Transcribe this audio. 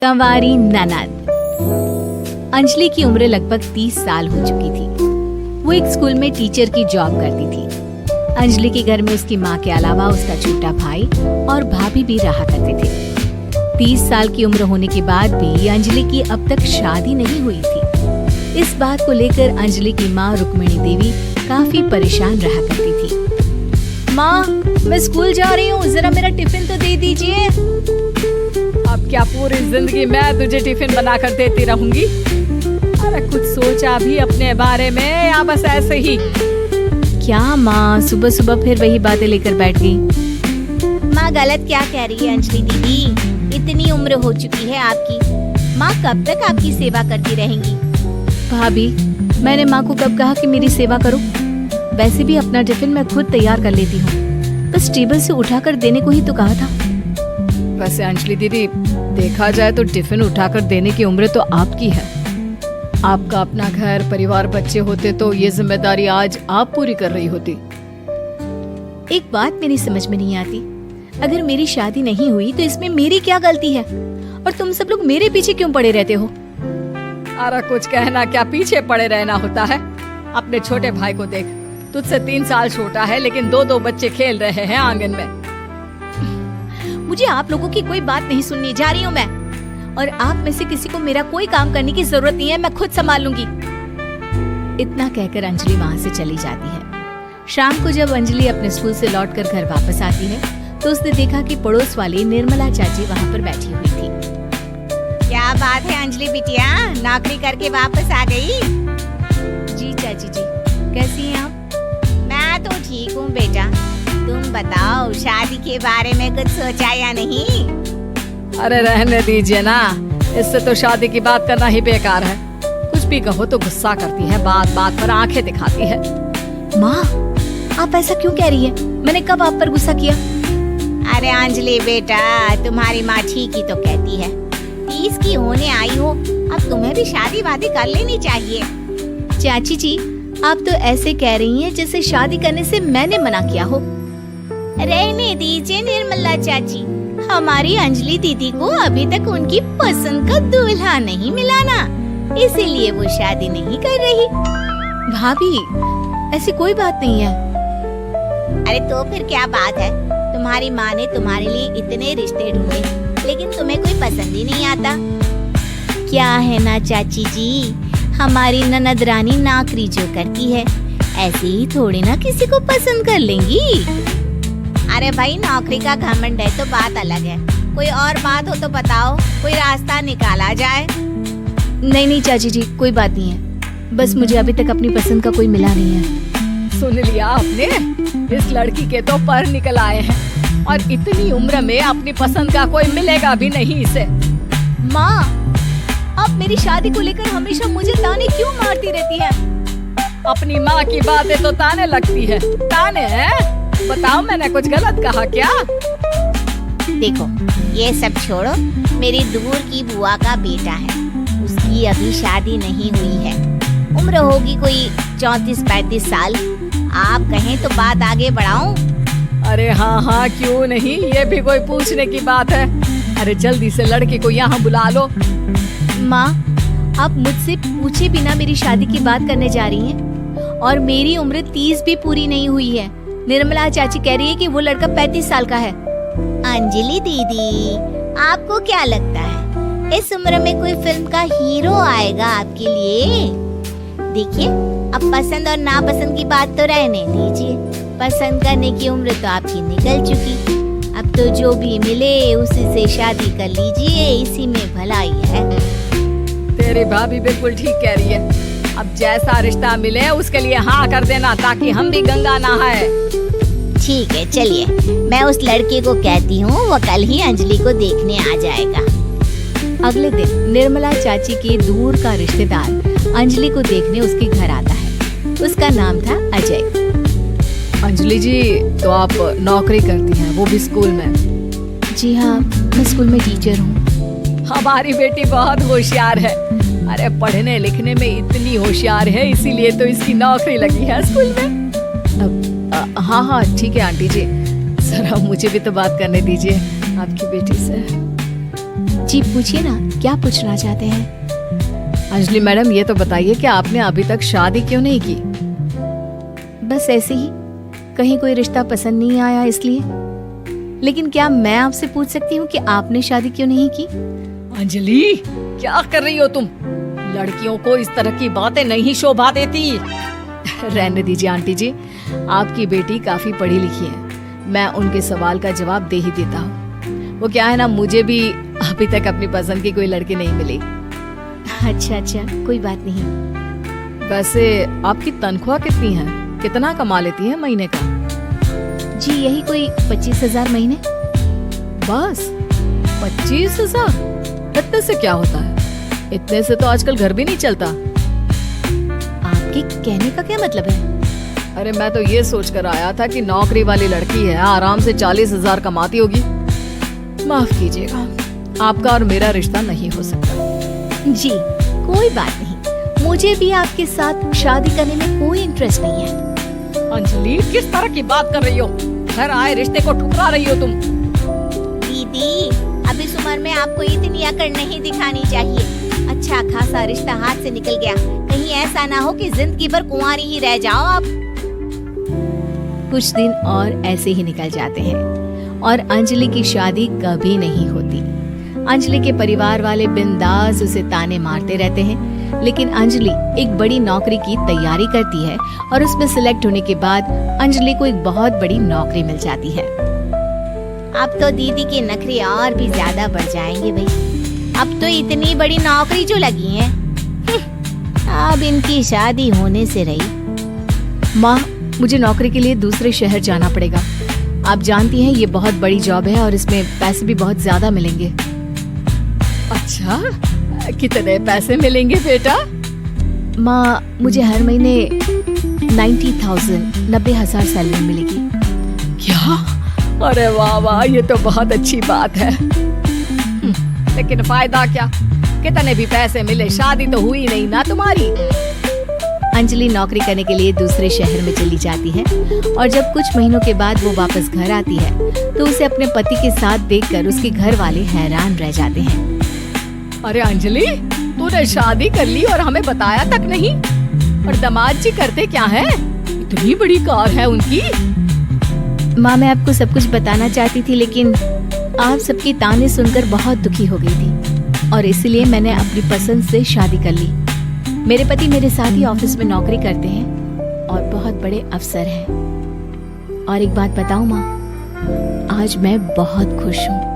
कंवारी ननद। अंजलि की उम्र लगभग 30 साल हो चुकी थी। वो एक स्कूल में टीचर की जॉब करती थी। अंजलि के घर में उसकी माँ के अलावा उसका छोटा भाई और भाभी भी रहा करते थे। 30 साल की उम्र होने के बाद भी अंजलि की अब तक शादी नहीं हुई थी। इस बात को लेकर अंजलि की माँ रुक्मिणी देवी काफी परेशान रहा करती थी। माँ, मैं स्कूल जा रही हूँ, जरा मेरा टिफिन तो दे दीजिए। अब क्या पूरी जिंदगी मैं तुझे टिफिन बनाकर देती रहूंगी? अरे कुछ सोचा भी अपने बारे में या बस ऐसे ही? क्या माँ, सुबह सुबह फिर वही बातें लेकर बैठ गई। माँ गलत क्या कह रही है अंजलि दीदी? इतनी उम्र हो चुकी है आपकी, माँ कब तक आपकी सेवा करती रहेंगी? भाभी, मैंने माँ को कब कहा कि मेरी सेवा करो? वैसे भी अपना टिफिन मैं खुद तैयार कर लेती हूँ, बस टेबल से उठाकर देने को ही तो कहा था। वैसे अंजलि दीदी, देखा जाए तो टिफिन उठाकर देने की उम्र तो आपकी है। आपका अपना घर परिवार बच्चे होते तो ये जिम्मेदारी आज आप पूरी कर रही होती। एक बात मेरी समझ में नहीं आती, अगर मेरी शादी नहीं हुई तो इसमें मेरी क्या गलती है? और तुम सब लोग मेरे पीछे क्यों पड़े रहते हो? अरे कुछ कहना क्या पीछे पड़े रहना होता है? अपने छोटे भाई को देख, तुझसे 3 साल छोटा है लेकिन 2-2 बच्चे खेल रहे हैं आंगन में। मुझे आप लोगों की कोई बात नहीं सुननी, जा रही हूँ मैं। और आप में से किसी को मेरा कोई काम करने की जरूरत नहीं है, मैं खुद संभाल लूंगी। इतना कहकर अंजलि वहाँ से चली जाती है। शाम को जब अंजलि अपने स्कूल से लौटकर घर वापस आती है तो उसने देखा कि पड़ोस वाली निर्मला चाची वहाँ पर बैठी हुई थी। क्या बात है अंजलि बिटिया, नौकरी करके वापस आ गई? जी चाची जी, कैसी हैं आप? मैं तो ठीक हूँ बेटा, तुम बताओ शादी के बारे में कुछ सोचा या नहीं? अरे रहने दीजिए ना, इससे तो शादी की बात करना ही बेकार है। कुछ भी कहो तो गुस्सा करती है, बात बात पर आंखें दिखाती है। माँ, आप ऐसा क्यों कह रही है? मैंने कब आप पर गुस्सा किया? अरे अंजलि बेटा, तुम्हारी माँ ठीक ही तो कहती है। 30 की होने आई हो, अब तुम्हें भी शादी वादी कर लेनी चाहिए। चाची जी, आप तो ऐसे कह रही हैं जैसे शादी करने से मैंने मना किया हो। रहने दीजिए निर्मला चाची, हमारी अंजलि दीदी को अभी तक उनकी पसंद का दूल्हा नहीं मिला ना, इसीलिए वो शादी नहीं कर रही। भाभी, ऐसी कोई बात नहीं है। अरे तो फिर क्या बात है? तुम्हारी माँ ने तुम्हारे लिए इतने रिश्ते ढूंढे लेकिन तुम्हें कोई पसंद ही नहीं आता। क्या है ना चाची जी, हमारी ननद रानी नौकरी जो करती है ऐसे ही थोड़ी ना किसी को पसंद कर लेंगी। अरे भाई, नौकरी का घमंड है तो बात अलग है, कोई और बात हो तो बताओ, कोई रास्ता निकाला जाए। नहीं चाची जी, कोई बात नहीं है, बस मुझे अभी तक अपनी पसंद का कोई मिला नहीं है। सुन लिया आपने, इस लड़की के तो पर निकल आए हैं और इतनी उम्र में अपनी पसंद का कोई मिलेगा भी नहीं इसे। माँ, आप मेरी शादी को लेकर हमेशा मुझे ताने क्यों मारती रहती है? अपनी माँ की बातें तो ताने लगती है। ताने हैं? बताओ, मैंने कुछ गलत कहा क्या? देखो, ये सब छोड़ो, मेरी दूर की बुआ का बेटा है, उसकी अभी शादी नहीं हुई है, उम्र होगी कोई 34-35 साल। आप कहें तो बात आगे बढ़ाऊं? अरे हाँ, क्यों नहीं, ये भी कोई पूछने की बात है। अरे जल्दी से लड़की को यहाँ बुला लो। माँ, आप मुझसे पूछे बिना मेरी शादी की बात करने जा रही हैं और मेरी उम्र 30 भी पूरी नहीं हुई है। निर्मला चाची कह रही है कि वो लड़का 35 साल का है। अंजलि दीदी, आपको क्या लगता है इस उम्र में कोई फिल्म का हीरो आएगा आपके लिए? देखिए, अब पसंद और नापसंद की बात तो रहने दीजिए, पसंद करने की उम्र तो आपकी निकल चुकी। अब तो जो भी मिले उसी से शादी कर लीजिए, इसी में भलाई है। तेरी भाभी बिल्कुल ठीक कह रही है। अब जैसा रिश्ता मिले उसके लिए हाँ कर देना, ताकि हम भी गंगा नहाए। ठीक है, चलिए, मैं उस लड़के को कहती हूँ, वो कल ही अंजलि को देखने आ जाएगा। अगले दिन निर्मला चाची के दूर का रिश्तेदार अंजलि को देखने उसके घर आता है। उसका नाम था अजय। अंजलि जी, तो आप नौकरी करती हैं, वो भी स्कूल में? जी हाँ, मैं स्कूल में टीचर हूँ। हमारी बेटी बहुत होशियार है। अरे पढ़ने लिखने में इतनी होशियार है, इसीलिए तो इसकी नौकरी लगी है स्कूल में। हाँ, ठीक है आंटी जी, जरा मुझे भी तो बात करने दीजिए आपकी बेटी से। जी पूछिए ना, क्या पूछना चाहते हैं? अंजलि मैडम, ये तो बताइए कि आपने अभी तक शादी क्यों नहीं की? बस ऐसे ही, कहीं कोई रिश्ता पसंद नहीं आया इसलिए। लेकिन क्या मैं आपसे पूछ सकती हूँ कि आपने शादी क्यों नहीं की? अंजलि, क्या कर रही हो तुम? लड़कियों को इस तरह की बातें नहीं शोभा देती। रहने दीजिए आंटी जी, आपकी बेटी काफी पढ़ी लिखी है, मैं उनके सवाल का जवाब दे ही देता हूँ। वो क्या है ना, मुझे भी अभी तक अपनी पसंद की कोई लड़की नहीं मिली। अच्छा अच्छा, कोई बात नहीं। वैसे आपकी तनख्वाह कितनी है? कितना कमा लेती है महीने का? जी यही कोई 25,000 महीने। बस 25,000? इतने से क्या होता है? इतने से तो आजकल घर भी नहीं चलता। आपके कहने का क्या मतलब है? अरे मैं तो ये सोच कर आया था कि नौकरी वाली लड़की है, आराम से 40,000 कमाती होगी। माफ कीजिएगा, आपका और मेरा रिश्ता नहीं हो सकता। जी कोई बात नहीं, मुझे भी आपके साथ शादी करने में कोई इंटरेस्ट नहीं है। अंजलि, किस तरह की बात कर रही हो? घर आए रिश्ते को ठुकरा रही हो तुम। दीदी, अब इस उम्र में आपको इतनी अकड़ नहीं दिखानी चाहिए। अच्छा खासा रिश्ता हाथ से निकल गया, कहीं ऐसा ना हो कि जिंदगी भर कुंवारी ही रह जाओ आप। कुछ दिन और ऐसे ही निकल जाते हैं और अंजलि की शादी कभी नहीं होती। अंजलि के परिवार वाले बिंदास उसे ताने मारते रहते हैं, लेकिन अंजलि एक बड़ी नौकरी की तैयारी करती है और उसमें सिलेक्ट होने के बाद अंजलि को एक बहुत बड़ी नौकरी मिल जाती है। अब तो दीदी के नखरे और भी ज्यादा बढ़ जाएंगे भाई। अब तो इतनी बड़ी नौकरी जो लगी है, अब इनकी शादी होने से रही। माँ, मुझे नौकरी के लिए दूसरे शहर जाना पड़ेगा। आप जानती हैं ये बहुत बड़ी जॉब है और इसमें पैसे भी बहुत ज्यादा मिलेंगे। अच्छा, कितने पैसे मिलेंगे बेटा? माँ, मुझे हर महीने 90,000 सैलरी मिलेगी। क्या? अरे वाह वाह, ये तो बहुत अच्छी बात है। लेकिन फायदा क्या? कितने भी पैसे मिले, शादी तो हुई नहीं ना तुम्हारी। अंजलि नौकरी करने के लिए दूसरे शहर में चली जाती है और जब कुछ महीनों के बाद वो वापस घर आती है तो उसे अपने पति के साथ देखकर उसके घर वाले हैरान रह जाते हैं। अरे अंजलि, तूने शादी कर ली और हमें बताया तक नहीं। और दामाद जी करते क्या है? इतनी बड़ी कार है उनकी। माँ, मैं आपको सब कुछ बताना चाहती थी, लेकिन आप सबकी ताने सुनकर बहुत दुखी हो गई थी और इसलिए मैंने अपनी पसंद से शादी कर ली। मेरे पति मेरे साथ ही ऑफिस में नौकरी करते हैं और बहुत बड़े अफसर हैं। और एक बात बताऊं माँ, आज मैं बहुत खुश हूँ।